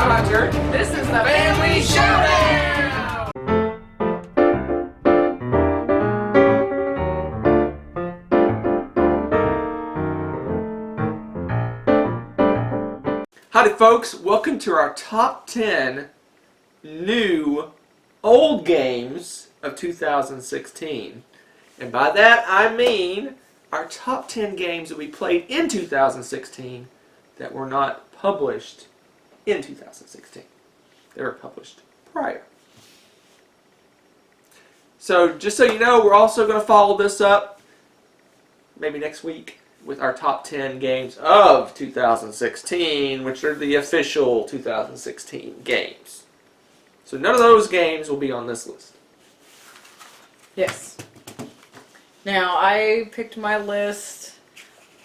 Hunter. This is the Family Showdown! Howdy folks, welcome to our top 10 new old games of 2016. And by that I mean our top 10 games that we played in 2016 that were not published in 2016. They were published prior. So just so you know, we're also going to follow this up maybe next week with our top 10 games of 2016, which are the official 2016 games. So none of those games will be on this list. Yes. Now, I picked my list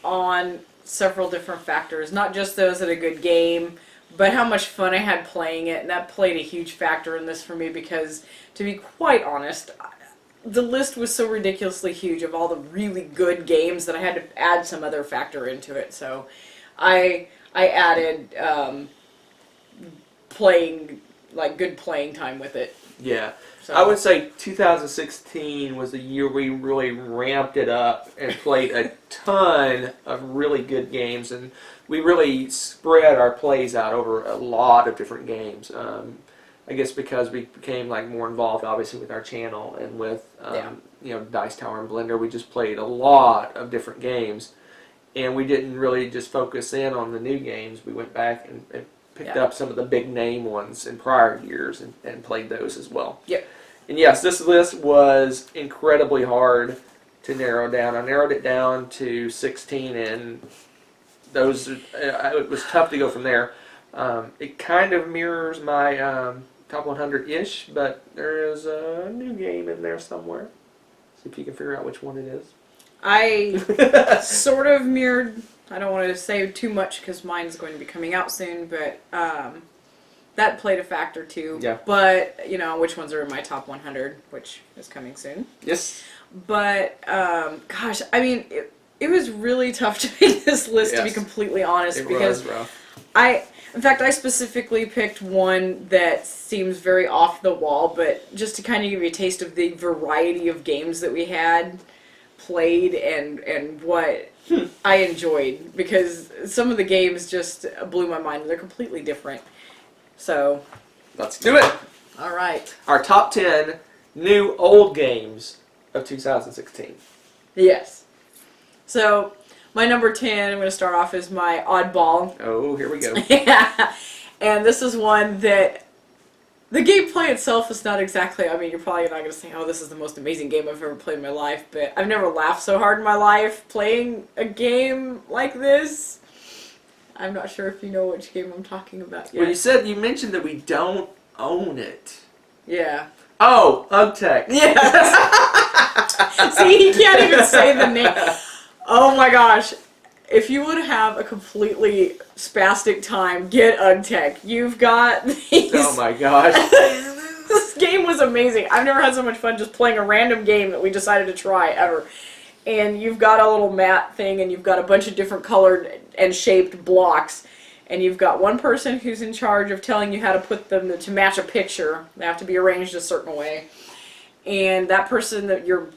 on several different factors, not just those that a good game, but how much fun I had playing it, and that played a huge factor in this for me because, to be quite honest, the list was so ridiculously huge of all the really good games that I had to add some other factor into it. So I added playing, like, good playing time with it. Yeah. So. I would say 2016 was the year we really ramped it up and played a ton of really good games, and we really spread our plays out over a lot of different games. I guess because we became like more involved, obviously, with our channel and with you know, Dice Tower and Blender. We just played a lot of different games, and we didn't really just focus in on the new games. We went back and picked up some of the big name ones in prior years and played those as well. Yep. And yes, this list was incredibly hard to narrow down. I narrowed it down to 16, and those it was tough to go from there. It kind of mirrors my top 100-ish, but there is a new game in there somewhere. See if you can figure out which one it is. I sort of mirrored, I don't want to say too much because mine's going to be coming out soon, but that played a factor too. Yeah. But, you know, which ones are in my top 100, which is coming soon. Yes. But, gosh, I mean, it was really tough to make this list, to be completely honest. It because was rough. In fact, I specifically picked one that seems very off the wall, but just to kind of give you a taste of the variety of games that we had played and what I enjoyed, because some of the games just blew my mind. They're completely different. So, let's do it. All right. Our top 10 new old games of 2016. Yes. So, my number 10, I'm going to start off as my oddball. Oh, here we go. Yeah. And this is one that the gameplay itself is not exactly, I mean, you're probably not going to say, oh, this is the most amazing game I've ever played in my life, but I've never laughed so hard in my life playing a game like this. I'm not sure if you know which game I'm talking about yet. Well, you mentioned that we don't own it. Yeah. Oh, UgTech. Yes. See, he can't even say the name. Oh my gosh. If you would have a completely spastic time, get UgTech. You've got these... Oh my gosh. This game was amazing. I've never had so much fun just playing a random game that we decided to try ever. And you've got a little mat thing, and you've got a bunch of different colored and shaped blocks. And you've got one person who's in charge of telling you how to put them to match a picture. They have to be arranged a certain way. And that person, that your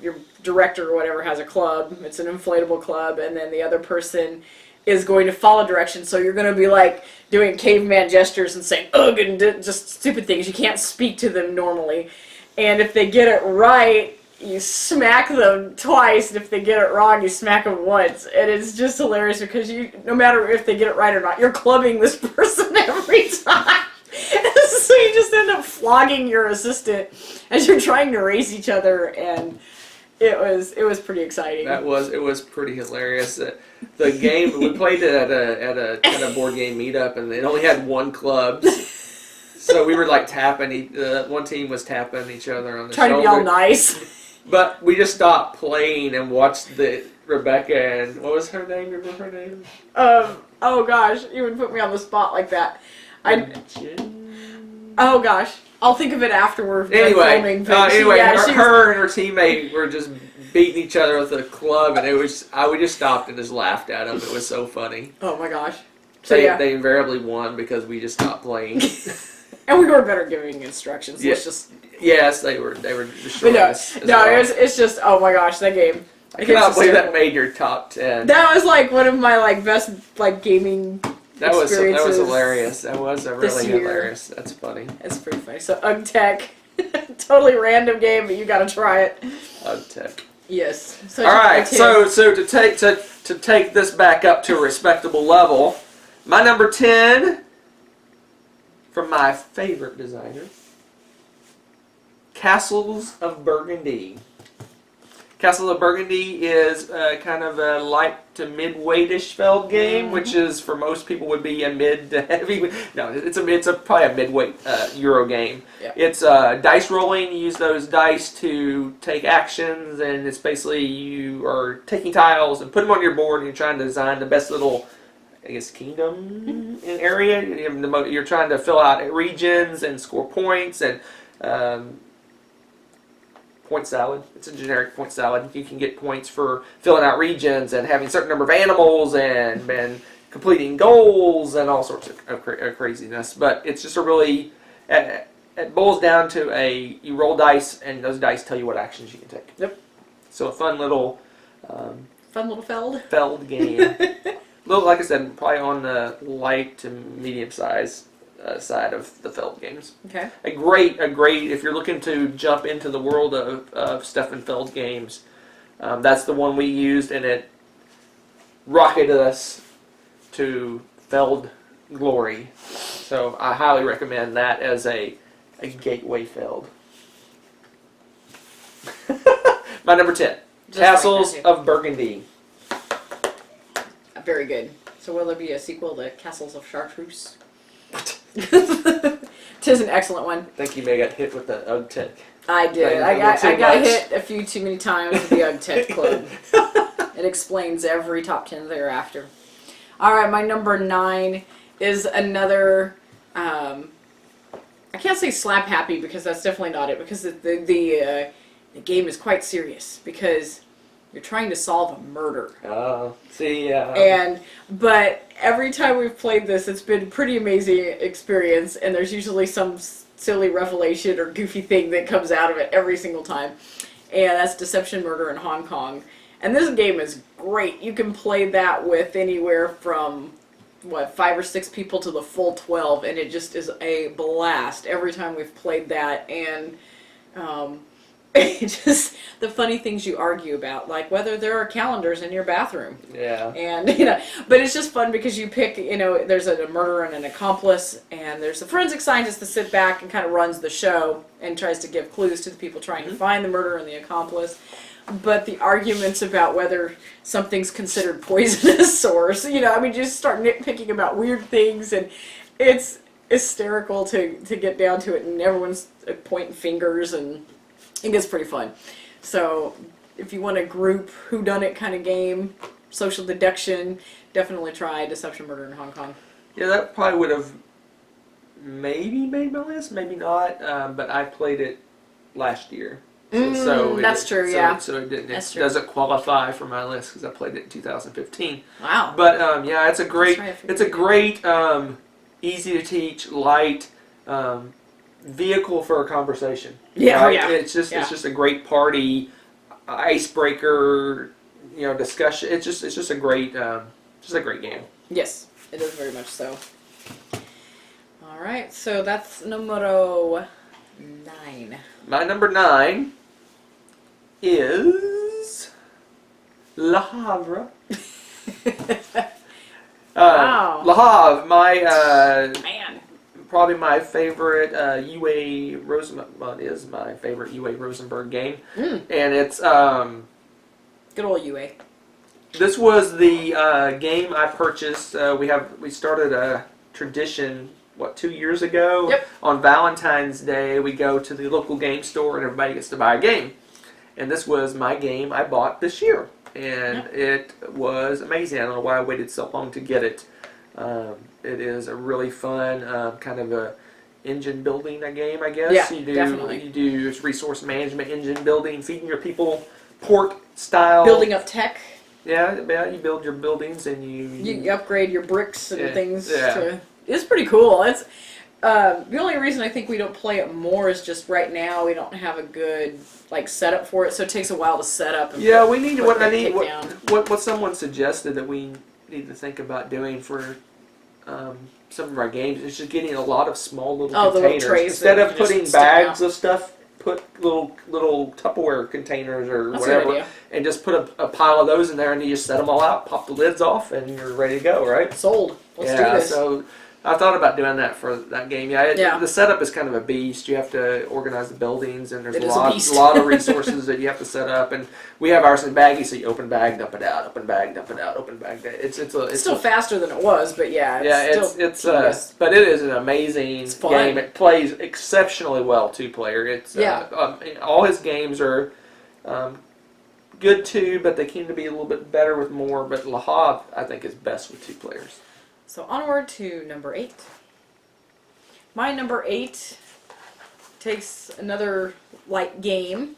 director or whatever, has a club. It's an inflatable club. And then the other person is going to follow directions. So you're going to be like doing caveman gestures and saying ugh and just stupid things. You can't speak to them normally. And if they get it right, you smack them twice. And if they get it wrong, you smack them once. And it's just hilarious because no matter if they get it right or not, you're clubbing this person every time. So you just end up flogging your assistant as you're trying to race each other, and it was pretty exciting. It was pretty hilarious. The game, we played it at a kind of board game meetup, and it only had one club. So we were like tapping, one team was tapping each other on the shoulder. Trying to be all nice. But we just stopped playing and watched Rebecca and, what was her name? Remember her name? Oh gosh, you would put me on the spot like that. Oh gosh, I'll think of it afterward. Anyway, filming, her and her teammate were just beating each other with a club, and we just stopped and just laughed at them. It was so funny. Oh my gosh. So yeah, They invariably won because we just stopped playing. and we were better giving instructions. Yeah. Let's just. Yes, they were But destroying no, us. as no, well. it's just oh my gosh, that game. I cannot It's believe that hysterical. made your top 10. That was like one of my like best like gaming. That was experiences hilarious. That was a this really year. hilarious. That's funny. It's pretty funny. So UgTech, totally random game, but you got to try it. Tech. Yes. So All right, so to take this back up to a respectable level, my number 10 from my favorite designer, Castles of Burgundy. Castles of Burgundy is kind of a light to mid-weightish Feld game, which is for most people would be a mid to heavy. No, it's probably a mid-weight Euro game. Yeah. It's dice rolling. You use those dice to take actions, and it's basically you are taking tiles and put them on your board, and you're trying to design the best little, I guess, kingdom in area. You're trying to fill out regions and score points and. Point salad. It's a generic point salad. You can get points for filling out regions and having a certain number of animals and completing goals and all sorts of craziness. But it's just a really, it boils down to you roll dice and those dice tell you what actions you can take. Yep. So a fun little Feld game. Little, like I said, probably on the light to medium size side of the Feld games. Okay. A great, if you're looking to jump into the world of Stefan Feld games, that's the one we used, and it rocketed us to Feld glory. So I highly recommend that as a gateway Feld. My number 10, Just Castles like that, of Burgundy. Very good. So will there be a sequel to Castles of Chartreuse? Tis an excellent one. I think you may have got hit with the UgTech. I did. I got hit a few too many times with the UgTech Club. It explains every top 10 thereafter. All right, my number 9 is another. I can't say slap happy because that's definitely not it. Because the game is quite serious because you're trying to solve a murder. But every time we've played this, it's been a pretty amazing experience, and there's usually some silly revelation or goofy thing that comes out of it every single time. And that's Deception Murder in Hong Kong. And this game is great. You can play that with anywhere from 5 or 6 people to the full 12, and it just is a blast every time we've played that. And just the funny things you argue about, like whether there are calendars in your bathroom. Yeah. And, but it's just fun because you pick, there's a murderer and an accomplice, and there's a forensic scientist that sits back and kind of runs the show and tries to give clues to the people trying to find the murderer and the accomplice. But the arguments about whether something's considered poisonous or, you just start nitpicking about weird things, and it's hysterical to get down to it, and everyone's pointing fingers, and it gets pretty fun. So if you want a group whodunit kind of game, social deduction, definitely try Deception Murder in Hong Kong. Yeah, that probably would have maybe made my list, maybe not. But I played it last year, so that's true. Yeah, so it didn't. That's It true. doesn't qualify for my list because I played it in 2015. Wow. But yeah, it's a great. That's right, It's a great, easy to teach, light vehicle for a conversation. Yeah, right? yeah. It's just a great party icebreaker, discussion. It's just a great game. Yes, it is very much so. All right, so that's numero 9. My number 9 is Le Havre. Wow. Le Havre, my Man. probably my favorite UA Rosenberg is my favorite UA Rosenberg game, and it's Good old UA. this was the game I purchased. We started a tradition 2 years ago. Yep. On Valentine's Day, we go to the local game store and everybody gets to buy a game, and this was my game I bought this year, and it was amazing. I don't know why I waited so long to get it. It is a really fun kind of a engine building game, I guess. Yeah, you do, definitely. You do resource management, engine building, feeding your people, port style. Building up tech. Yeah, you build your buildings and You upgrade your bricks and Yeah, things. yeah. It's pretty cool. It's the only reason I think we don't play it more is just right now we don't have a good like setup for it, so it takes a while to set up. And Yeah, put, we need put what I that need. take What, down. what someone suggested that we need to think about doing for some of our games is just getting a lot of small little Oh, the little containers trays instead that of you just putting stick bags out. of stuff. Put little Tupperware containers or That's a good whatever, idea. and just put a pile of those in there, and you just set them all out, pop the lids off, and you're ready to go, right? Sold. Let's do Yeah, this. so I thought about doing that for that game. Yeah. The setup is kind of a beast. You have to organize the buildings, and there's It a is a lot, beast. lot of resources that you have to set up. And we have ours in baggies, so you open bag, dump it out, open bag, dump it out, open bag. It's still faster than it was, but yeah, it's still tedious. but it is an amazing It's fun. game. It plays exceptionally well, two-player. It's all his games are good too, but they seem to be a little bit better with more. But Le Havre, I think, is best with 2 players. So onward to number 8. My number 8 takes another light game,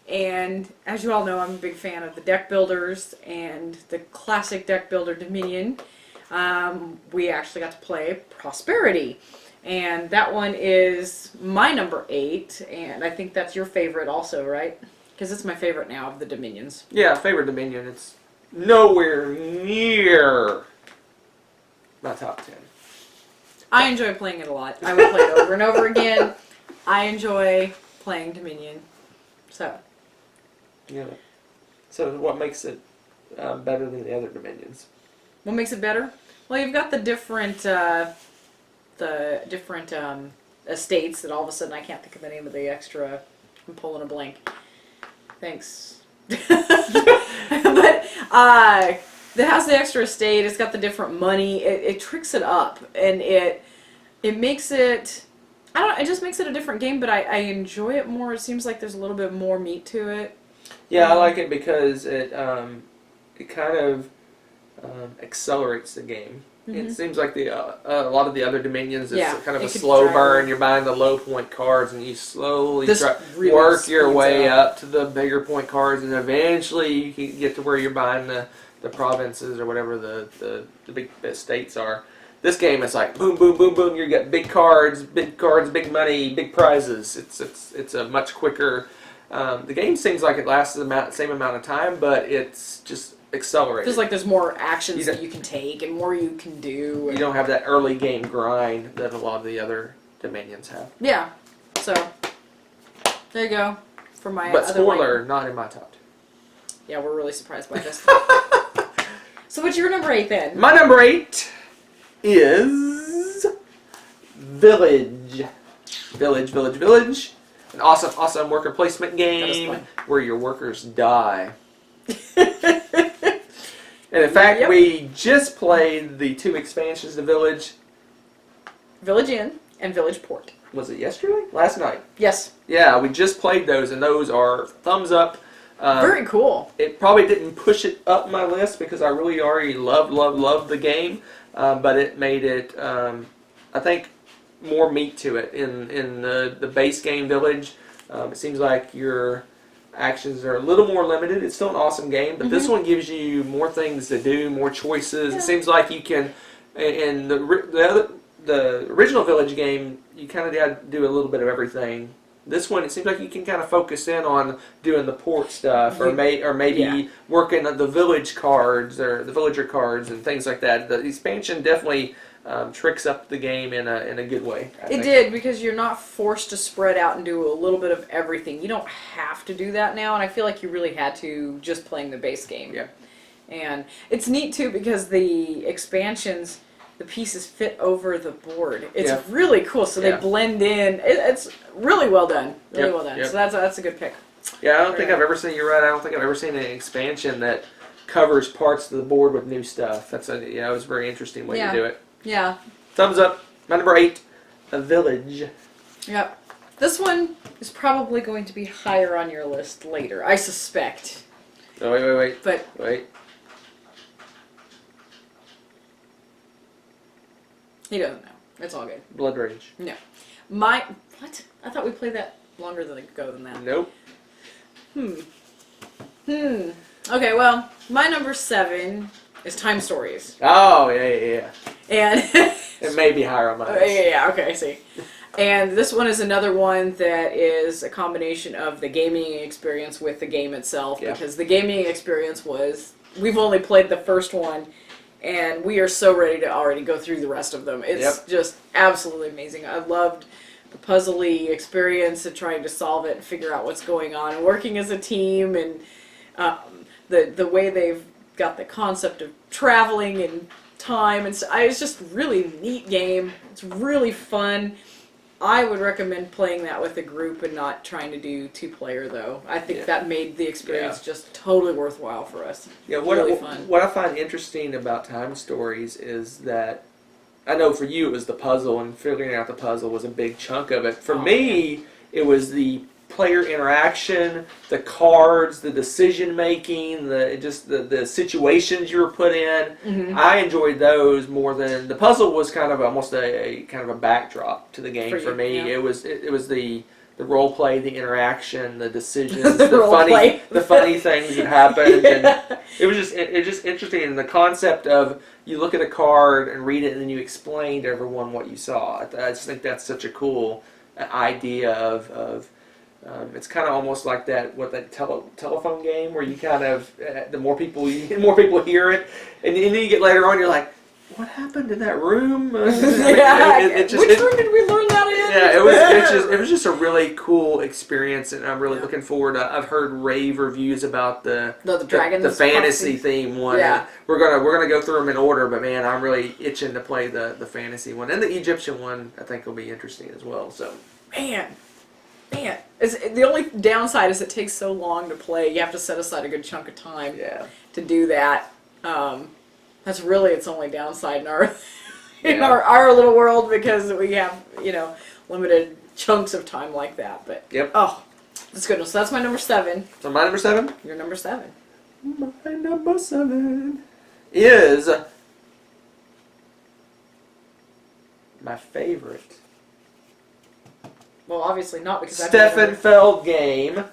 and as you all know, I'm a big fan of the deck builders and the classic deck builder Dominion. We actually got to play Prosperity, and that one is my number 8, and I think that's your favorite also, right? Because it's my favorite now of the Dominions. Yeah, favorite Dominion. It's nowhere near my top 10. I enjoy playing it a lot. I would play it over and over again. I enjoy playing Dominion. So, Yeah. So what makes it better than the other Dominions? what makes it better? Well, you've got the different estates that all of a sudden I can't think of the name of the extra. I'm pulling a blank. Thanks. But it has the extra estate. It's got the different money. It tricks it up, and it makes it. I don't. It just makes it a different game, but I enjoy it more. It seems like there's a little bit more meat to it. Yeah, I like it because it kind of accelerates the game. It seems like a lot of the other Dominions, it's kind of a slow burn. You're buying the low point cards, and you slowly Really work your speeds way up. up to the bigger point cards, and eventually you can get to where you're buying the provinces or whatever the big estates are. This game is like boom, boom, boom, boom. You get big cards, big money, big prizes. It's a much quicker. The game seems like it lasts the same amount of time, but it's just accelerated. Feels like there's more actions that you can take and more you can do. You don't have that early game grind that a lot of the other Dominions have. Yeah. So there you go. For my But other spoiler, not in my top 10. Yeah, we're really surprised by this. So what's your number 8 then? My number 8 is Village. Village. An awesome worker placement game fun. where your workers die. And in fact, we just played the 2 expansions to Village. Village Inn and Village Port. Was it yesterday? Last night. Yes. Yeah, we just played those, and those are thumbs up. Very cool. It probably didn't push it up my list because I really already love the game, but it made it, I think, more meat to it in the base game Village. It seems like your actions are a little more limited. It's still an awesome game, but this one gives you more things to do, more choices. Yeah. It seems like you can, in the original Village game, you kind of had to do a little bit of everything. This one, it seems like you can kind of focus in on doing the port stuff, or maybe working on the village cards or the villager cards and things like that. The expansion definitely tricks up the game in a good way. I think. did, because you're not forced to spread out and do a little bit of everything. You don't have to do that now, and I feel like you really had to just playing the base game. Yeah. And it's neat too because the expansions, the pieces fit over the board. It's really cool. So they blend in. It's really well done. Really well done. So that's a good pick. Yeah, I don't think I've ever seen. You're right. I don't think I've ever seen an expansion that covers parts of the board with new stuff. It was a very interesting way to do it. Yeah. Thumbs up. My number 8, A Village. Yep. This one is probably going to be higher on your list later, I suspect. Oh, wait. But he doesn't know. It's all good. Blood Rage. No. What? I thought we played that longer ago than that. Nope. Okay, well, my number 7 is Time Stories. Oh, yeah. And It may be higher on mine. yeah, okay, I see. And this one is another one that is a combination of the gaming experience with the game itself, Yeah. because the gaming experience was, we've only played the first one, and we are so ready to already go through the rest of them. It's just absolutely amazing. I loved the puzzly experience of trying to solve it and figure out what's going on, and working as a team, and the way they've got the concept of traveling and time, and so it's just really neat game. It's really fun. I would recommend playing that with a group and not trying to do 2-player though. I think that made the experience just totally worthwhile for us. Yeah, really fun. What I find interesting about Time Stories is that I know for you it was the puzzle, and figuring out the puzzle was a big chunk of it. For me, it was the player interaction, the cards, the decision making, the situations you were put in. Mm-hmm. I enjoyed those more than the puzzle. Was kind of almost a kind of a backdrop to the game for me. Yeah. It was the role play, the interaction, the decisions, The the role funny play. the funny things that happened. And it was just interesting, and the concept of you look at a card and read it, and then you explain to everyone what you saw. I just think that's such a cool idea of it's kind of almost like that telephone game where you kind of the more people hear it, and then you get later on, you're like, what happened in that room? Which room did we learn that in? Yeah, it was just a really cool experience, and I'm really looking forward. I've heard rave reviews about the Dragons fantasy theme one. Yeah. We're gonna go through them in order, but man, I'm really itching to play the fantasy one, and the Egyptian one I think will be interesting as well. So Man, the only downside is it takes so long to play. You have to set aside a good chunk of time to do that. That's really its only downside in our our little world, because we have limited chunks of time like that. But that's good. So that's my number 7. So my number 7. Your number 7. My number 7 is my favorite Well, obviously not, because Stefan Feld game,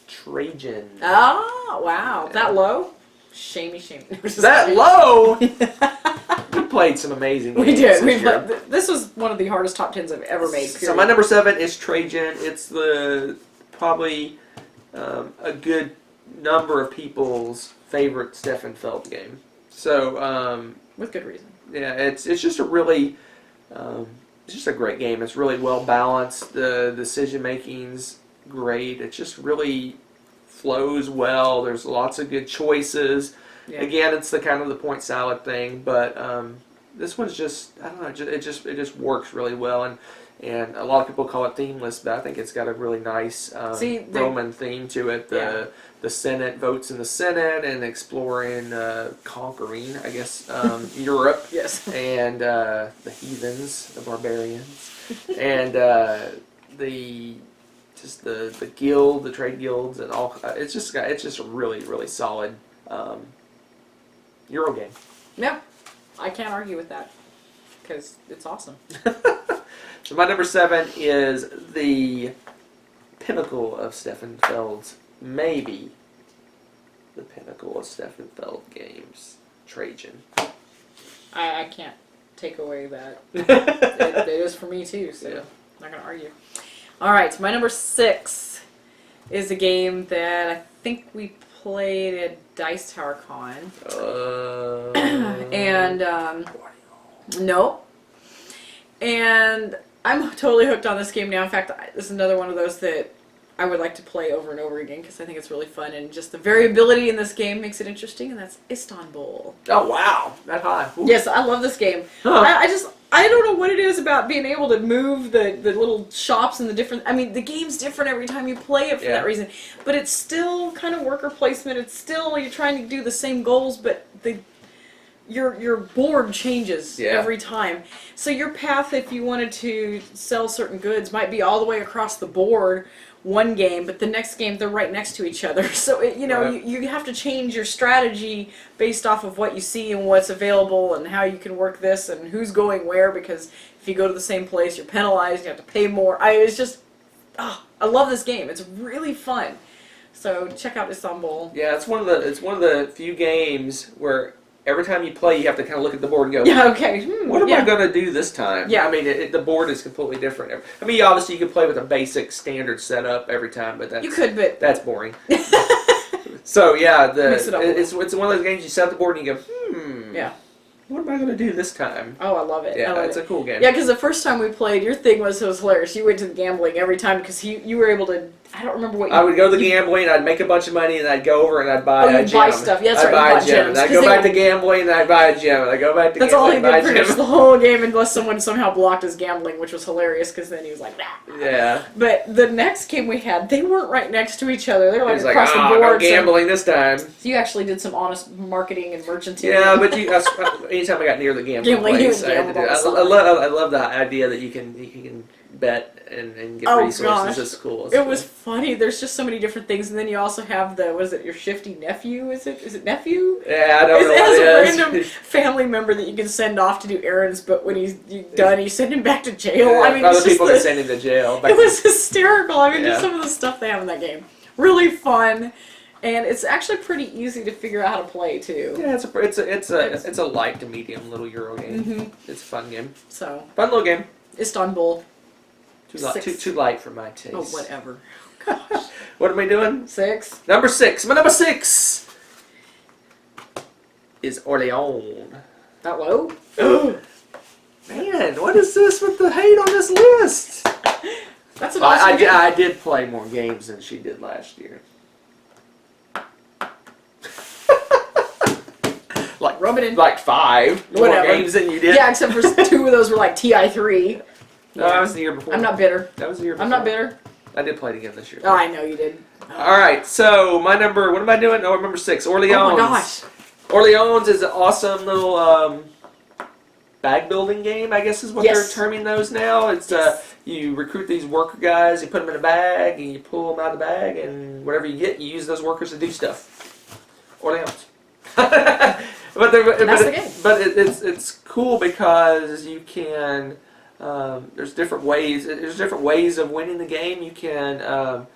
Trajan. Oh, wow. That low? Shamey. That low? We played some amazing games. We did. This This was one of the hardest top 10s I've ever made. So my number 7 is Trajan. It's probably a good number of people's favorite Stefan Feld game. So with good reason. Yeah, it's just a really it's just a great game. It's really well balanced. The decision making's great. It just really flows well. There's lots of good choices. Yeah. Again, it's the kind of the point salad thing, but this one's just, I don't know, it just works really well, and a lot of people call it themeless, but I think it's got a really nice Roman theme to it. The Senate votes in the Senate, and exploring, conquering, I guess, Europe. Yes. And the heathens, the barbarians, and the guild, the trade guilds, and all. It's just a really, really solid Euro game. Yeah, I can't argue with that, because it's awesome. So my number 7 is the pinnacle of Stefan Feld's, maybe the pinnacle of Stefan Feld games, Trajan. I can't take away that. it is for me too, so I'm not going to argue. All right, so my number 6 is a game that I think we played at Dice Tower Con. And, no. And I'm totally hooked on this game now. In fact, this is another one of those that I would like to play over and over again, because I think it's really fun, and just the variability in this game makes it interesting, and that's Istanbul. Oh, wow. That high. Ooh. Yes, I love this game. Huh. I don't know what it is about being able to move the little shops and the different... I mean, the game's different every time you play it for that reason. But it's still kind of worker placement. It's still, you're trying to do the same goals, but your board changes every time. So your path, if you wanted to sell certain goods, might be all the way across the board one game, but the next game they're right next to each other. So you have to change your strategy based off of what you see and what's available and how you can work this and who's going where, because if you go to the same place you're penalized, you have to pay more. I love this game. It's really fun. So check out Istanbul. Yeah, it's one of the few games where every time you play, you have to kind of look at the board and go, Yeah, okay. what am I going to do this time? Yeah. I mean, the board is completely different. I mean, obviously you can play with a basic standard setup every time, but You could, but that's boring. So yeah, Mix it up a little. it's one of those games you set up the board and you go, yeah. what am I going to do this time? Oh, I love it. I Yeah, love it's it. a cool game. Yeah, because the first time we played, your thing was hilarious. You went to the gambling every time because you were able to. I don't remember what you. I would go to the gambling, I'd make a bunch of money, and I'd go over and I'd buy a you'd gem. buy stuff. Yeah, that's I'd right, you buy bought a gem. gems, And I'd 'cause go they back were- to gambling, and I'd buy a gem. And I'd go back to That's all he gambling, did and pretty buy a much the gem. whole game, unless someone somehow blocked his gambling, which was hilarious because then he was like, nah. Yeah. But the next game we had, they weren't right next to each other. They were He like was like, across the no board. So gambling this time. you actually did some honest marketing and merchanting. Yeah, but anytime I got near the gambling Gambling, you place, would I had to do gamble it. all the I love the idea that you can bet and get Oh, resources. gosh. It's cool. It's It cool. was funny. There's just so many different things, and then you also have the your shifty nephew? Is it nephew? Yeah, I don't know It what has a it is. random family member that you can send off to do errands, but when he's done, you send him back to jail. Yeah, I mean, other it's just people can send him to jail. it was hysterical. I mean, just Yeah. some of the stuff they have in that game. Really fun, and it's actually pretty easy to figure out how to play too. Yeah, it's a light to medium little Euro game. hmm It's a fun game. So, Fun little game. Istanbul. Too light for my taste. Oh, whatever. What am I doing? 6. Number 6. My number 6 is Orleans. That low? Man, what is this with the hate on this list? That's an awesome game. I did play more games than she did last year. Rub it in. Like 5 more Whatever. games than you did. Yeah, except for 2 of those were like TI3. No, that was the year before. I'm not bitter. That was the year before. I'm not bitter. I did play it again this year. Oh, I know you did. All right, so my number. What am I doing? Oh, number 6. Orleans. Oh my gosh. Orleans is an awesome little bag building game, I guess is what Yes. they're terming those now. It's you recruit these worker guys, you put them in a bag, and you pull them out of the bag, and whatever you get, you use those workers to do stuff. Orleans. But it's cool because you can. There's different ways. There's different ways of winning the game. You can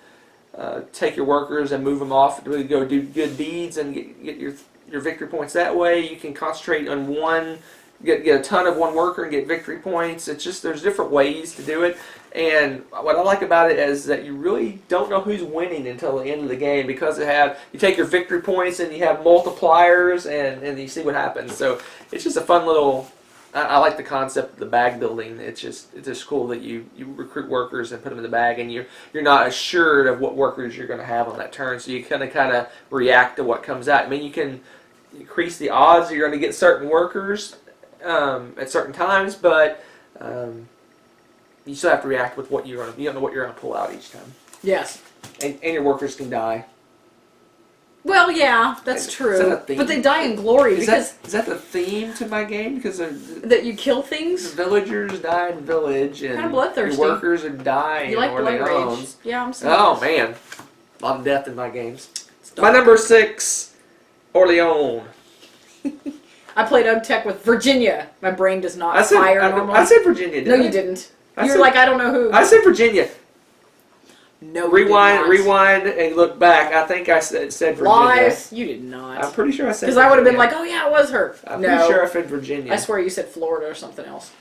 take your workers and move them off to go do good deeds and get your victory points that way. You can concentrate on one, get a ton of one worker and get victory points. It's just there's different ways to do it. And what I like about it is that you really don't know who's winning until the end of the game because you take your victory points and you have multipliers and you see what happens. So it's just a fun little. I like the concept of the bag building. It's just cool that you recruit workers and put them in the bag, and you're not assured of what workers you're going to have on that turn. So you kind of react to what comes out. I mean, you can increase the odds that you're going to get certain workers at certain times, but you still have to react with what you don't know what you're going to pull out each time. Yes. And your workers can die. Well, yeah, that's Is true. that a theme? But they die in glory Is because that the theme to my game? Because the that you kill things. villagers die in village, and Kinda bloodthirsty. your workers are dying You like in blood rage. Orleans. Yeah, I'm sorry. Oh man, a lot of death in my games. My number 6, Orleans. I played UgTech with Virginia. My brain does not fire normally. I said Virginia. No, Didn't you didn't. I You were said- like, I don't know who. I said Virginia. No, Rewind, and look back. I think I said Virginia. Lies. You did not. I'm pretty sure I said. Because I would have been Virginia. like, oh yeah, it was her. I'm no. pretty sure I said Virginia. I swear you said Florida or something else.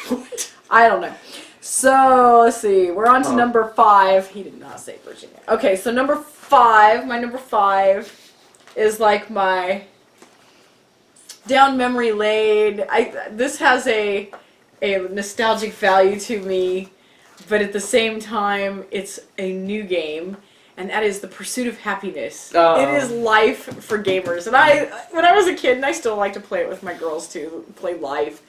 What? I don't know. So let's see. We're on to Oh. number 5. He did not say Virginia. Okay, so number 5. My number 5 is like my down memory lane. This has a nostalgic value to me, but at the same time, it's a new game, and that is The Pursuit of Happiness. Oh. It is life for gamers, and when I was a kid, and I still like to play it with my girls too, play Life.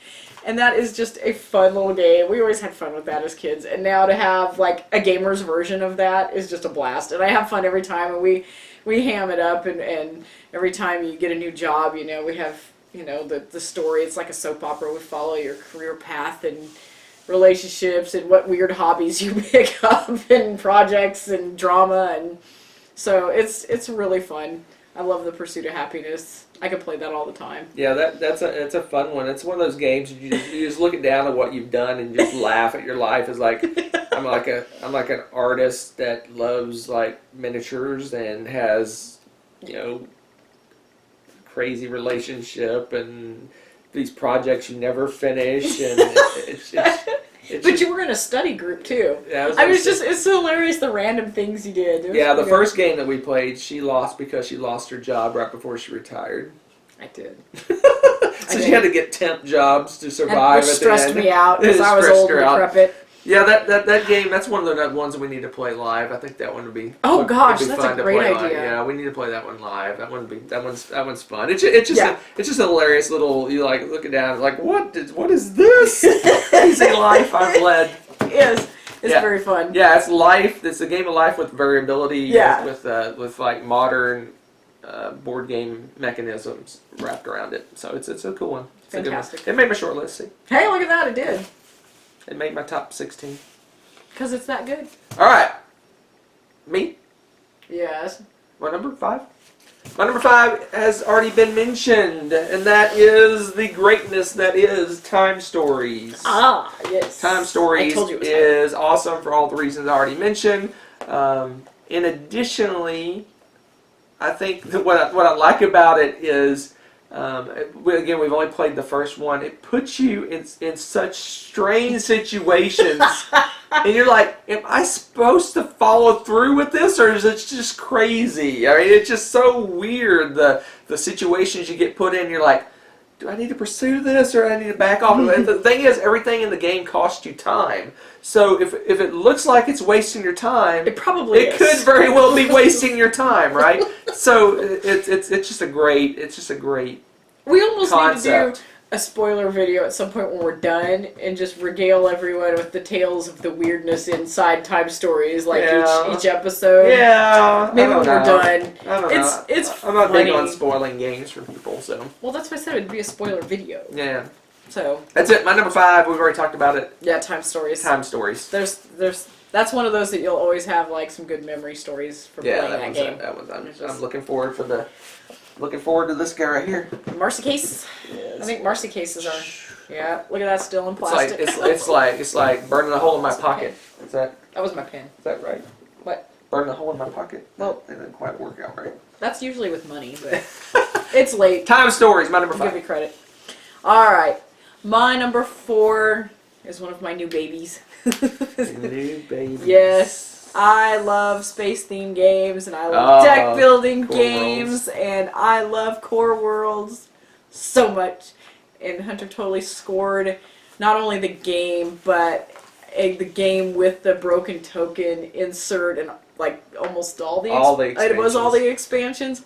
And that is just a fun little game. We always had fun with that as kids. And now to have like a gamer's version of that is just a blast. And I have fun every time. And we ham it up. And every time you get a new job, we have, the story. It's like a soap opera. We follow your career path and relationships and what weird hobbies you pick up and projects and drama. And so it's really fun. I love The Pursuit of Happiness. I could play that all the time. Yeah, that's a fun one. It's one of those games you just look it down at what you've done and just laugh at your life. It's like, I'm like an artist that loves like miniatures and has, you know, crazy relationship and these projects you never finish, and it's But just, you were in a study group too. yeah, I mean, it's hilarious the random things you did. It was yeah. The good. first game that we played, she lost because she lost her job right before she retired. I did. So she had to get temp jobs to And survive. which at the stressed end. me out It because I was stressed old her and out. decrepit. Yeah, that game, that's one of the ones that we need to play live. I think that one would be. Oh, would gosh, be that's fun a to great play live. idea. Yeah, we need to play that one live. That one's fun. It's just Yeah. it's just a hilarious little. You like looking down like what is this crazy life I've led? Yes, it's Yeah. very fun. Yeah, it's life. It's a game of life with variability. Yeah. With like modern board game mechanisms wrapped around it. So it's a cool one. It's a good one. Fantastic. It made my short list. See, Hey, look at that! It did it made my top 16. because it's that good. All right, me. Yes. My number 5? My number 5 has already been mentioned, and that is the greatness that is Time Stories. Ah, yes. Time Stories I told you it was is awesome for all the reasons I already mentioned. And additionally, I think that what I like about it is, again, we've only played the first one. It puts you in such strange situations. And you're like, am I supposed to follow through with this, or is it just crazy? I mean, it's just so weird, the situations you get put in. You're like, do I need to pursue this, or do I need to back off? And the thing is, everything in the game costs you time. So if it looks like it's wasting your time, It probably it is. could very well be wasting your time, right? So it's just a great We almost need to concept. do a spoiler video at some point when we're done and just regale everyone with the tales of the weirdness inside Time Stories, like Yeah. each episode. Yeah, Maybe I when don't we're know. done. I don't know. It's I'm not big funny. on spoiling games for people, so Well, that's why I said it'd be a spoiler video. yeah. So That's it. My number 5. We've already talked about it. yeah, Time Stories. Time Stories. There's that's one of those that you'll always have like some good memory stories from Yeah, playing that one's game. that one's. It's just- I'm looking forward to this guy right here. Marcy case. I think Marcy cases are. Yeah, look at that, still in It's like plastic. it's like burning a hole in my pocket. Is that That was my pen. right? What? Burning a hole in my pocket. Well- That didn't quite work out right. That's usually with money, but it's late. Time Stories. My number I'll give 5. you credit. All right, my number 4 is one of my new babies. New babies. Yes. I love space-themed games, and I love Oh, deck-building Core games, and I love Core Worlds so much. And Hunter totally scored not only the game, but the game with the broken token insert and like almost all the it was all the expansions.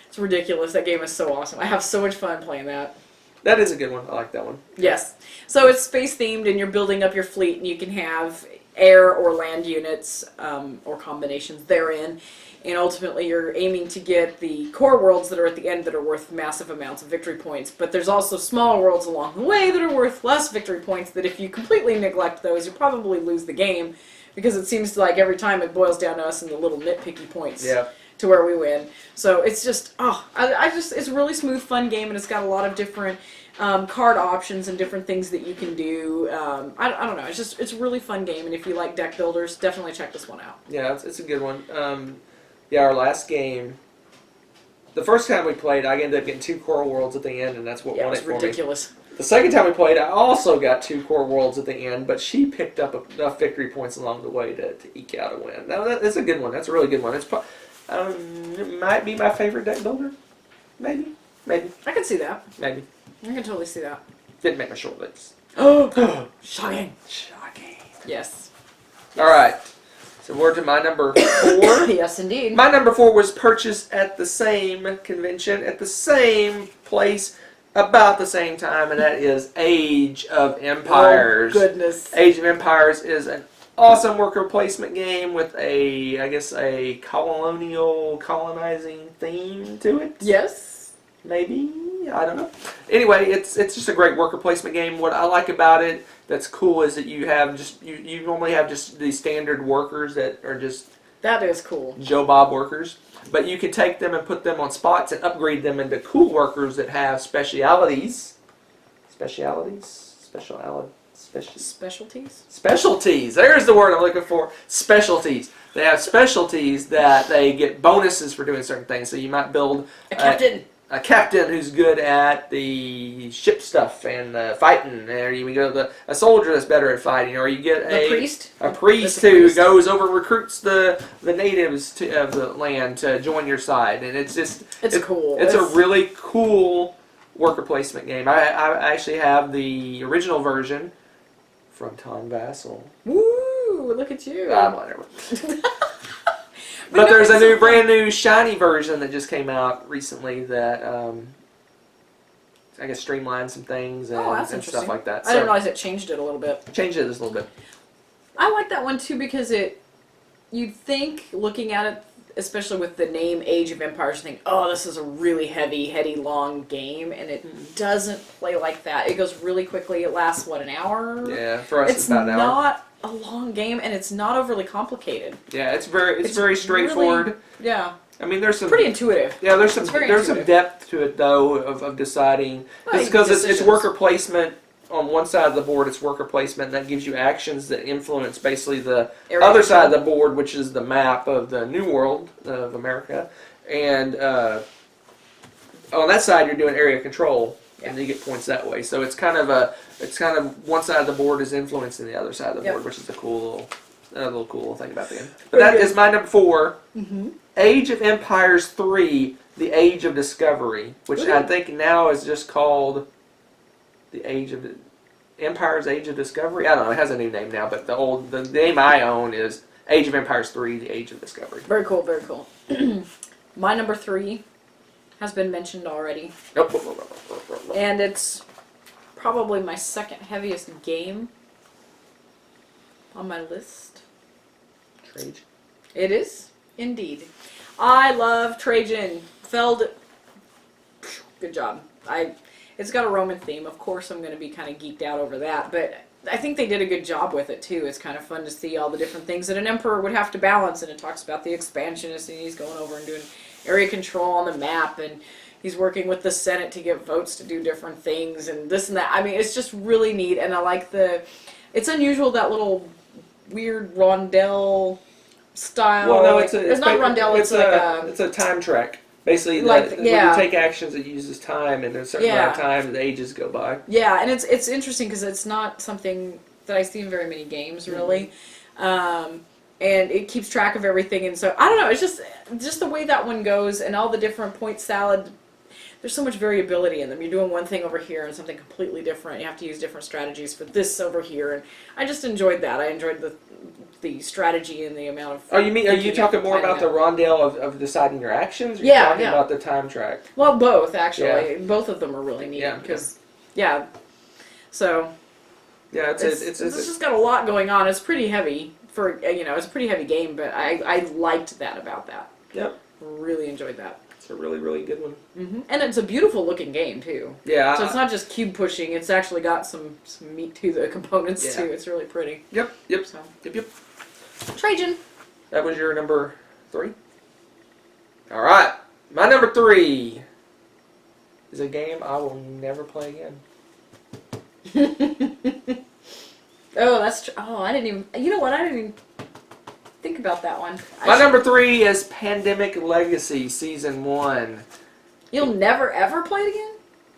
It's ridiculous. That game is so awesome. I have so much fun playing that. That is a good one. I like that one. Yes. So it's space themed, and you're building up your fleet, and you can have air or land units or combinations therein. And ultimately, you're aiming to get the core worlds that are at the end that are worth massive amounts of victory points. But there's also smaller worlds along the way that are worth less victory points, that if you completely neglect those, you probably lose the game. Because it seems like every time it boils down to us and the little nitpicky points. Yeah. To where we win. So it's just, it's a really smooth, fun game, and it's got a lot of different card options and different things that you can do. I don't know. It's a really fun game, and if you like deck builders, definitely check this one out. Yeah, it's a good one. Yeah, our last game, the first time we played, I ended up getting 2 core worlds at the end, and that's what Yeah, it won was it for me. ridiculous. The second time we played, I also got 2 core worlds at the end, but she picked up enough victory points along the way to eke out a win. Now, that's a good one. That's a really good one. It might be my favorite deck builder. Maybe. I can see that. Maybe. I can totally see that. Didn't make my short list. Oh, shocking. Shocking. Yes. All right. So we're to my number 4. Yes, indeed. My number 4 was purchased at the same convention, at the same place, about the same time, and that is Age of Empires. Oh, goodness. Age of Empires is an awesome worker placement game with a colonizing theme to it. Yes. Maybe, I don't know. Anyway, it's just a great worker placement game. What I like about it that's cool is that you have you normally have just the standard workers that are just That is cool. Joe Bob workers, but you can take them and put them on spots and upgrade them into cool workers that have specialities. Specialties. There's the word I'm looking for. Specialties. They have specialties that they get bonuses for doing certain things. So you might build A captain. who's good at the ship stuff and fighting, or you go a soldier that's better at fighting, or you get The priest. a priest who goes over and recruits the natives of the land to join your side, and it's cool. It's a really cool worker placement game. I actually have the original version from Tom Vassell. Woo! Look at you. Whatever. But there's a brand new shiny version that just came out recently that I guess streamlined some things and stuff like that. So I didn't realize it changed it a little bit. Changed it just a little bit. I like that one too because you'd think looking at it, especially with the name Age of Empires, you think, oh, this is a really heady, long game, and it doesn't play like that. It goes really quickly. It lasts, what, an hour? Yeah, for us it's about an hour. It's not a long game, and it's not overly complicated. Yeah, it's very straightforward. Really, yeah. I mean, there's some pretty intuitive. Yeah, there's some depth to it though of deciding because it's worker placement on one side of the board. It's worker placement and that gives you actions that influence basically the other side of the board, which is the map of the New World of America, and on that side you're doing area control. Yeah. And you get points that way. So it's kind of one side of the board is influencing the other side of the board, which is a cool little thing about the game. But that is my number 4. Mm-hmm. Age of Empires 3: The Age of Discovery, which I think now is just called the Empire's Age of Discovery. I don't know. It has a new name now, but the name I own is Age of Empires 3: The Age of Discovery. Very cool. Very cool. My number 3 has been mentioned already. And it's probably my second heaviest game on my list. Trajan. It is, indeed. I love Trajan. Feld. Good job. It's got a Roman theme. Of course, I'm going to be kind of geeked out over that, but I think they did a good job with it, too. It's kind of fun to see all the different things that an emperor would have to balance, and it talks about the expansionists, and he's going over and doing area control on the map, and he's working with the Senate to get votes to do different things, and this and that. I mean, it's just really neat, and I like it's unusual, that little weird rondelle style. Well, no, it's not rondelle, it's a time track. Basically, when you take actions, it uses time, and there's a certain amount of time that ages go by. Yeah, and it's interesting because it's not something that I see in very many games, really. Mm-hmm. And it keeps track of everything, and so I don't know. It's just the way that one goes, and all the different point salad. There's so much variability in them. You're doing one thing over here and something completely different. You have to use different strategies for this over here, and I just enjoyed that. I enjoyed the strategy and the amount of. Are you talking more about the rondelle of deciding your actions? Or are you talking about the time track? Well, both actually. Yeah. Both of them are really neat because So. Yeah, it's just got a lot going on. It's pretty heavy. It's a pretty heavy game, but I liked that about that. Yep. Really enjoyed that. It's a really, really good one. Mm-hmm. And it's a beautiful looking game, too. Yeah. So it's not just cube pushing. It's actually got some meat to the components, too. It's really pretty. Yep. So. Yep. Trajan. That was your number 3? All right. My number 3 is a game I will never play again. Oh, that's true. Oh, I didn't even... You know what? I didn't even think about that one. My number 3 is Pandemic Legacy Season 1. You'll never, ever play it again?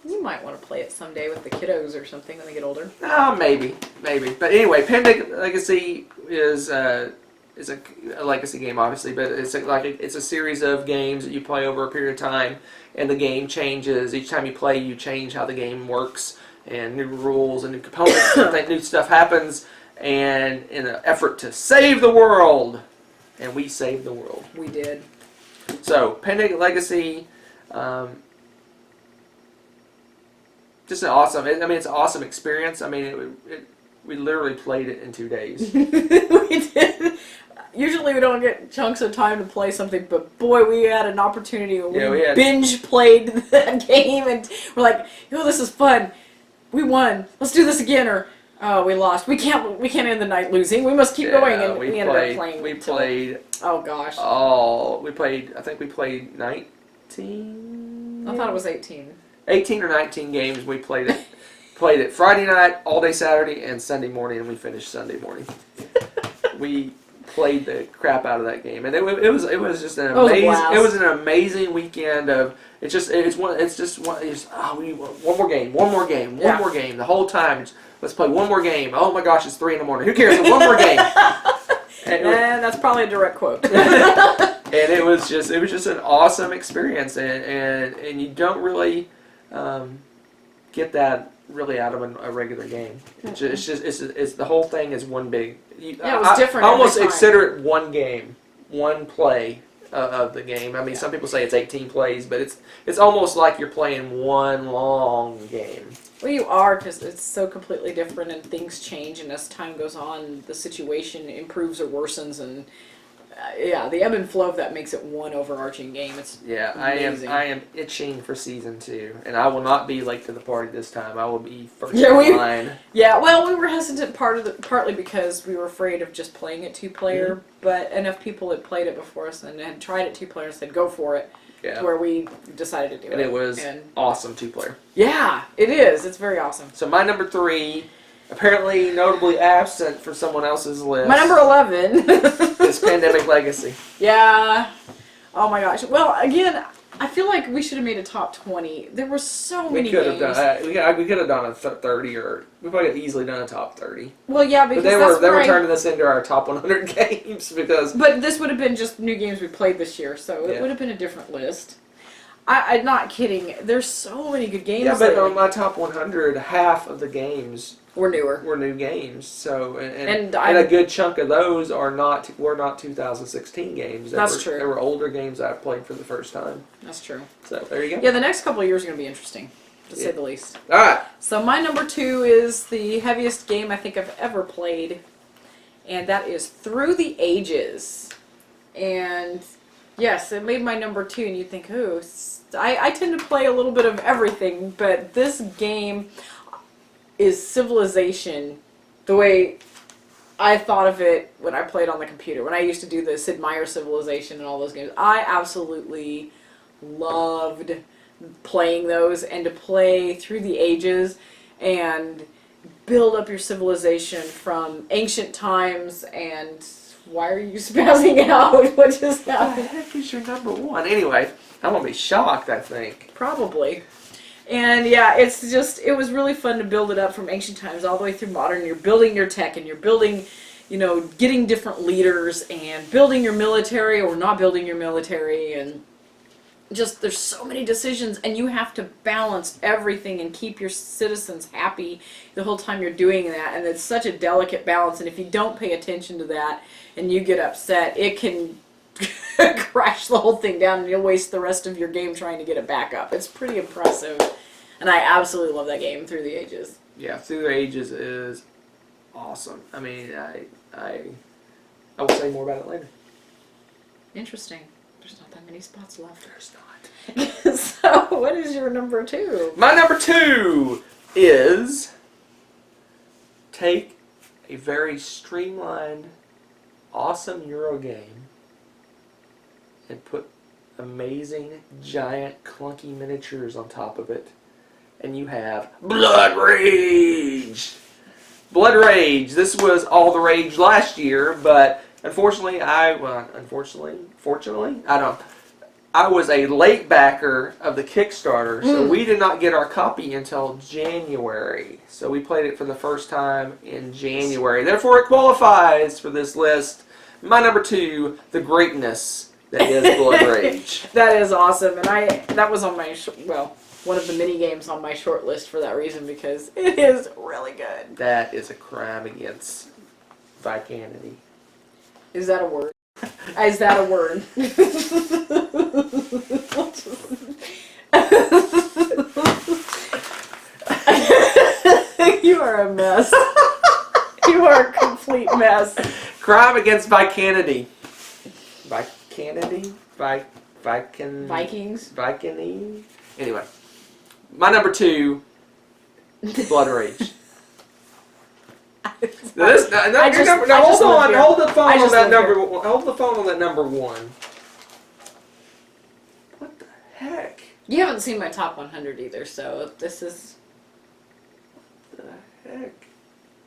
You might want to play it someday with the kiddos or something when they get older. Oh, maybe. But anyway, Pandemic Legacy is a legacy game, obviously, but it's a series of games that you play over a period of time, and the game changes. Each time you play, you change how the game works, and new rules and new components and new stuff happens, and in an effort to save the world, and we saved the world. We did. So, Pandemic Legacy, just an awesome. It's an awesome experience. I mean, we literally played it in 2 days. We did. Usually we don't get chunks of time to play something, but boy, we had an opportunity when we binge played that game, and we're like, "Oh, this is fun. We won. Let's do this again." Or, "Oh, we lost. We can't end the night losing. We must keep going." And we ended up playing. We played. Oh gosh. Oh, we played. I think we played 19. I thought it was 18. 18 or 19 games we played it. Played it Friday night, all day Saturday, and Sunday morning, and we finished Sunday morning. We played the crap out of that game, and it was just an was a amazing. blast. It was an amazing weekend of. We want one more game, one more game, one Yeah. more game. The whole time, let's play one more game. Oh my gosh, it's 3 a.m. Who cares? One more game. And that's probably a direct quote. And it was just an awesome experience, and you don't really get that really out of a regular game. It's the whole thing is one big. It was different I almost every time. consider it one game, one play of the game. I mean, some people say it's 18 plays, but it's almost like you're playing one long game. Well, you are, because it's so completely different, and things change, and as time goes on, the situation improves or worsens, and the ebb and flow of that makes it one overarching game. It's amazing. I am itching for season 2, and I will not be late to the party this time. I will be first Yeah, in line. Yeah, well, we were hesitant partly because we were afraid of just playing it 2-player, but enough people had played it before us and had tried it 2-player and said, go for it, Yeah, where we decided to do it. and it was awesome 2-player. Yeah, it is. It's very awesome. So my number 3, apparently notably absent for someone else's list. My number 11 is Pandemic Legacy. Yeah. Oh my gosh. Well, again, I feel like we should have made a top 20. There were so We many could have games. done. We could have done a 30, or we probably could have easily done a top 30. Well, yeah, because But they that's were where turning this into our top 100 games because But this would have been just new games we played this year, so it Yeah. would have been a different list. I'm not kidding. There's so many good games. yeah, but lately. on my top 100, half of the games We're newer. were new games. So And a good chunk of those were not 2016 games. That's true. They were older games I played for the first time. That's true. So there you go. Yeah, the next couple of years are going to be interesting, to say Yeah. the least. All right. So my number 2 is the heaviest game I think I've ever played, and that is Through the Ages. And yes, it made my number 2, and you think, ooh, I tend to play a little bit of everything, but this game is Civilization the way I thought of it when I played on the computer. When I used to do the Sid Meier Civilization and all those games, I absolutely loved playing those, and to play Through the Ages and build up your civilization from ancient times. And why are you spazzing out? What just What the happened? heck is your number 1? Anyway, I'm gonna be shocked. I think. Probably. And yeah, it was really fun to build it up from ancient times all the way through modern. You're building your tech, and you're building, getting different leaders, and building your military or not building your military, and just there's so many decisions, and you have to balance everything and keep your citizens happy the whole time you're doing that. And it's such a delicate balance, and if you don't pay attention to that and you get upset, it can crash the whole thing down, and you'll waste the rest of your game trying to get it back up. It's pretty impressive, and I absolutely love that game, Through the Ages. Yeah, Through the Ages is awesome. I mean, I will say more about it later. Interesting. There's not that many spots left. There's not. So, what is your number 2? My number 2 is take a very streamlined, awesome Euro game and put amazing, giant, clunky miniatures on top of it, and you have Blood Rage! Blood Rage! This was all the rage last year, but fortunately, I was a late backer of the Kickstarter, so we did not get our copy until January. So we played it for the first time in January. Therefore, it qualifies for this list. My number 2, the greatness that is Blood Rage. That is awesome, and that was on my one of the mini games on my short list for that reason, because it is really good. That is a crime against vicanity. Is that a word? Is that a word? You are a mess. You are a complete mess. Crime against vicanity. Vicanity? Vikings. Vicany? Anyway. My number 2, Blood Rage. Hold the phone on that number. Hold the phone on that number 1. What the heck? You haven't seen my top 100 either, so this is...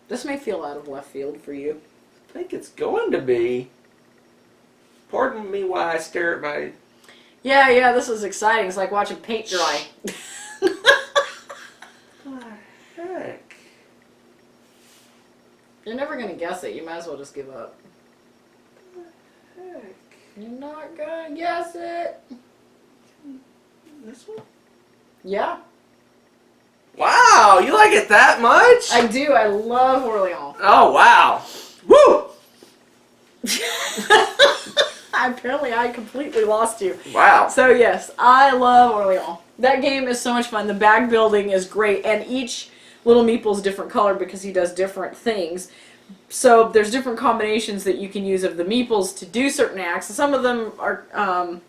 This may feel out of left field for you. I think it's going to be. Pardon me while I stare at my... Yeah, this is exciting. It's like watching paint dry. What the heck? You're never going to guess it. You might as well just give up. Heck. You're not going to guess it. This one? Yeah. Wow, you like it that much? I do. I love Orleans. Oh, wow. Woo! Apparently, I completely lost you. Wow. So, yes, I love Orleans. That game is so much fun. The bag building is great, and each little meeple is different color because he does different things. So, there's different combinations that you can use of the meeples to do certain acts. Some of them are, a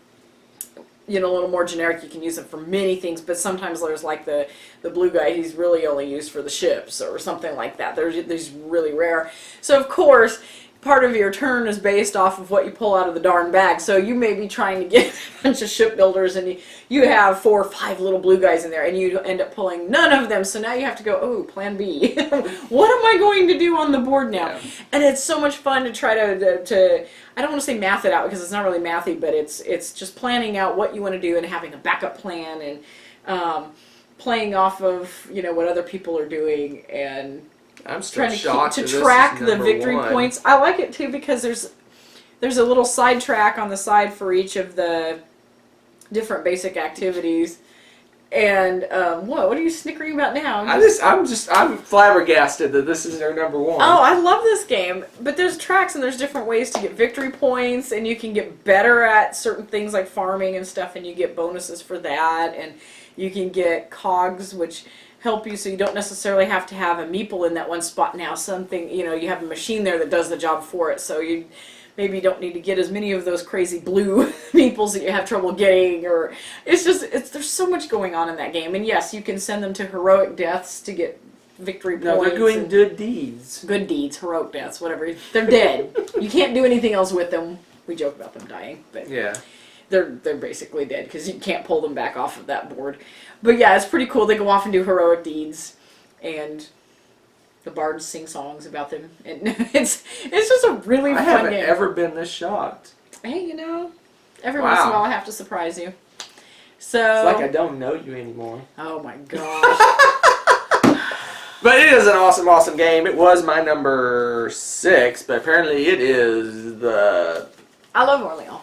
little more generic. You can use them for many things, but sometimes there's like the blue guy, he's really only used for the ships or something like that. There's really rare. So, of course, part of your turn is based off of what you pull out of the darn bag. So you may be trying to get a bunch of shipbuilders and you have 4 or 5 little blue guys in there and you end up pulling none of them. So now you have to go, oh, plan B. What am I going to do on the board now? Yeah. And it's so much fun to try to I don't want to say math it out because it's not really mathy, but it's just planning out what you want to do and having a backup plan and playing off of, what other people are doing and I'm still trying shocked to track the victory points. I like it too because there's a little side track on the side for each of the different basic activities. And what are you snickering about now? I'm flabbergasted that this is their number 1. Oh, I love this game. But there's tracks and there's different ways to get victory points, and you can get better at certain things like farming and stuff, and you get bonuses for that, and you can get cogs, which help you so you don't necessarily have to have a meeple in that one spot now. Something, you have a machine there that does the job for it, so you maybe don't need to get as many of those crazy blue meeples that you have trouble getting, or there's so much going on in that game. And yes, you can send them to heroic deaths to get victory points. No, they're doing good deeds. Good deeds, heroic deaths, whatever. They're dead. You can't do anything else with them. We joke about them dying, but yeah. They're basically dead because you can't pull them back off of that board. But yeah, it's pretty cool. They go off and do heroic deeds, and the bards sing songs about them. And it's just a really fun game. I haven't ever been this shocked. Hey, every once in a while I have to surprise you. So it's like I don't know you anymore. Oh my gosh. But it is an awesome, awesome game. It was my number 6, but apparently it is the... I love Orleans.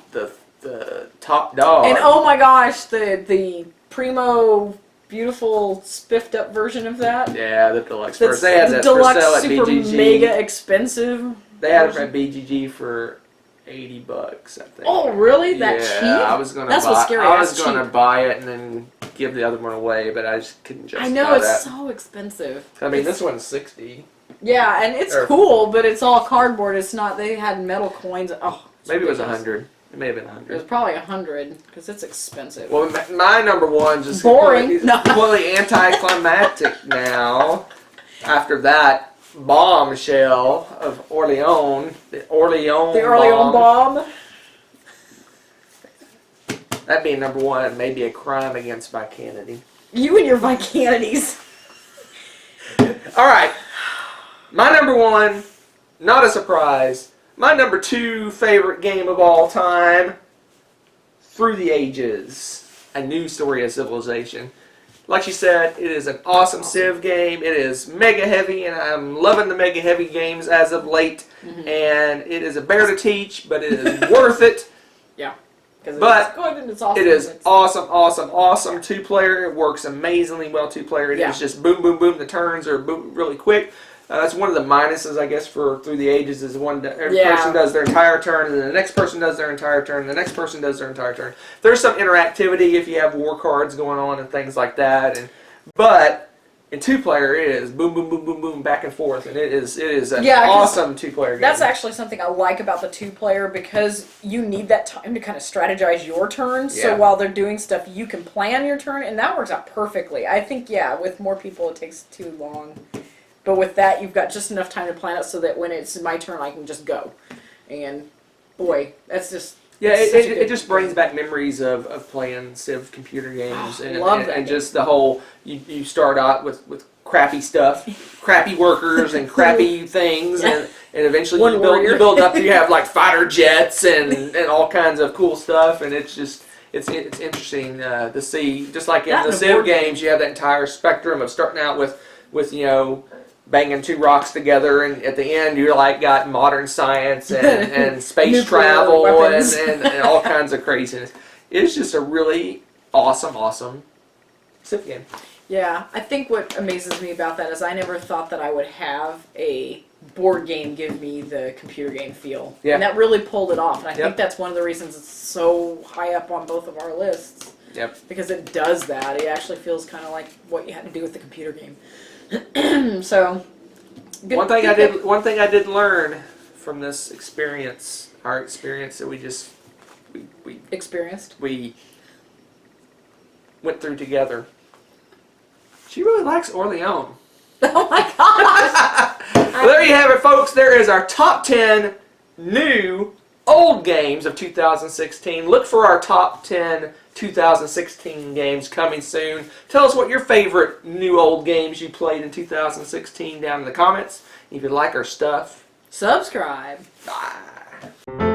The top dog. And oh my gosh, the primo, beautiful, spiffed up version of that. Yeah, the deluxe version. They had that deluxe, for sale at super BGG. mega expensive. They had it at BGG for $80, I think. Oh, really? That cheap? Yeah, I was gonna That's buy. what's scary. I was That's gonna cheap. buy it and then give the other one away, but I just couldn't justify I know it's that. so expensive. I mean, this one's $60. Yeah, and it's cool, but it's all cardboard. It's not. They had metal coins. Oh, maybe it was $100. It may have been $100. It was probably $100 because it's expensive. Well, my number 1 just boring. completely anticlimactic now. After that bombshell of Orleans, the Orleans bomb. That being number 1 may be a crime against Vicanity. You and your Vicanities. All right, my number 1, not a surprise. My number 2 favorite game of all time, Through the Ages, A New Story of Civilization. Like she said, it is an awesome Civ game. It is mega heavy, and I'm loving the mega heavy games as of late. Mm-hmm. And it is a bear to teach, but it is worth it. Yeah. But good and it's awesome. It is awesome 2-player. It works amazingly well 2-player. It is just boom, boom, boom. The turns are boom, really quick. That's one of the minuses, I guess, for Through the Ages is every person does their entire turn, and then the next person does their entire turn, and the next person does their entire turn. There's some interactivity if you have war cards going on and things like that, but in 2-player it is boom, boom, boom, boom, boom, back and forth, and it is an awesome 2-player game. That's actually something I like about the 2-player because you need that time to kind of strategize your turns. Yeah. So while they're doing stuff, you can plan your turn, and that works out perfectly. I think, with more people it takes too long. But with that, you've got just enough time to plan it so that when it's my turn, I can just go. And boy, that's just it just brings back memories of playing Civ computer games and just the whole you start out with crappy stuff, crappy workers and crappy things, and eventually One you warrior. build up. You have like fighter jets and all kinds of cool stuff, and it's just it's interesting to see. Just like in That the and a Civ board game. games, you have that entire spectrum of starting out with banging two rocks together, and at the end you're like got modern science and space Nuclear travel weapons. and all kinds of craziness. It's just a really awesome Civ game. Yeah, I think what amazes me about that is I never thought that I would have a board game give me the computer game feel. Yeah. And that really pulled it off. And I Yep. think that's one of the reasons it's so high up on both of our lists. Yep. Because it does that. It actually feels kind of like what you had to do with the computer game. So, good, One thing good I did learn from this experience, our experience that we experienced. went through together. She really likes Orleans. Oh my gosh! Well, there you have it, folks. There is our top 10 new old games of 2016. Look for our top 10 2016 games coming soon. Tell us what your favorite new old games you played in 2016 down in the comments. If you like our stuff, Subscribe. bye.